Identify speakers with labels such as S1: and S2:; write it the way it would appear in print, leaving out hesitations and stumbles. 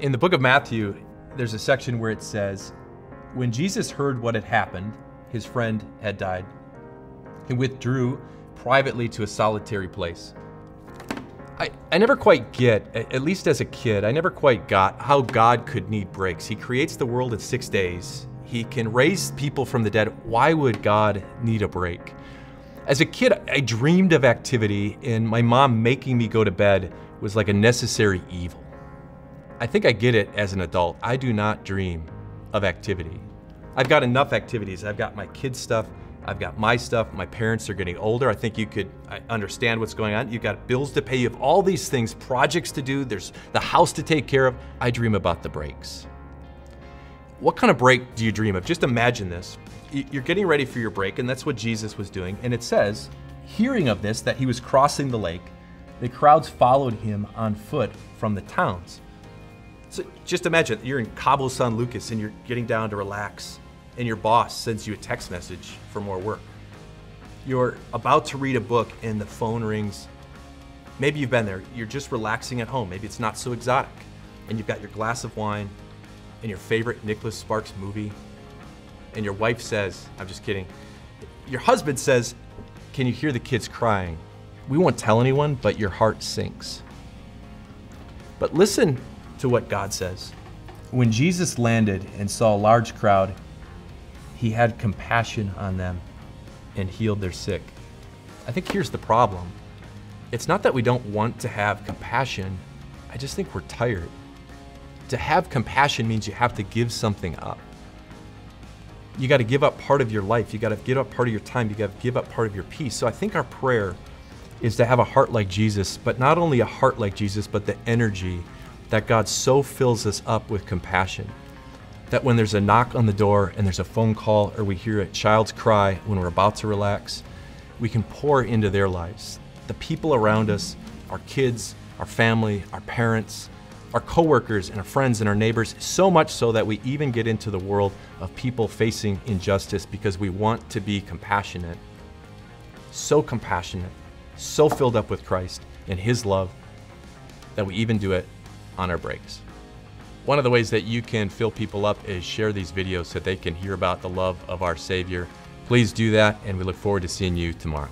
S1: In the book of Matthew, there's a section where it says, when Jesus heard what had happened, his friend had died, he withdrew privately to a solitary place. I never quite get, at least as a kid, I never quite got how God could need breaks. He creates the world in 6 days. He can raise people from the dead. Why would God need a break? As a kid, I dreamed of activity, and my mom making me go to bed was like a necessary evil. I think I get it as an adult. I do not dream of activity. I've got enough activities. I've got my kids' stuff. I've got my stuff. My parents are getting older. I think you could understand what's going on. You've got bills to pay. You have all these things, projects to do. There's the house to take care of. I dream about the breaks. What kind of break do you dream of? Just imagine this. You're getting ready for your break, and that's what Jesus was doing. And it says, hearing of this, that he was crossing the lake, the crowds followed him on foot from the towns. So just imagine, you're in Cabo San Lucas and you're getting down to relax, and your boss sends you a text message for more work. You're about to read a book and the phone rings. Maybe you've been there. You're just relaxing at home. Maybe it's not so exotic. And you've got your glass of wine and your favorite Nicholas Sparks movie. And your wife says, I'm just kidding. Your husband says, can you hear the kids crying? We won't tell anyone, but your heart sinks. But listen to what God says. When Jesus landed and saw a large crowd, he had compassion on them and healed their sick. I think here's the problem. It's not that we don't want to have compassion. I just think we're tired. To have compassion means you have to give something up. You got to give up part of your life. You got to give up part of your time. You got to give up part of your peace. So I think our prayer is to have a heart like Jesus, but not only a heart like Jesus, but the energy that God so fills us up with compassion that when there's a knock on the door and there's a phone call or we hear a child's cry when we're about to relax, we can pour into their lives. The people around us, our kids, our family, our parents, our coworkers and our friends and our neighbors, so much so that we even get into the world of people facing injustice because we want to be compassionate, so filled up with Christ and his love that we even do it on our breaks. One of the ways that you can fill people up is share these videos so they can hear about the love of our Savior. Please do that, and we look forward to seeing you tomorrow.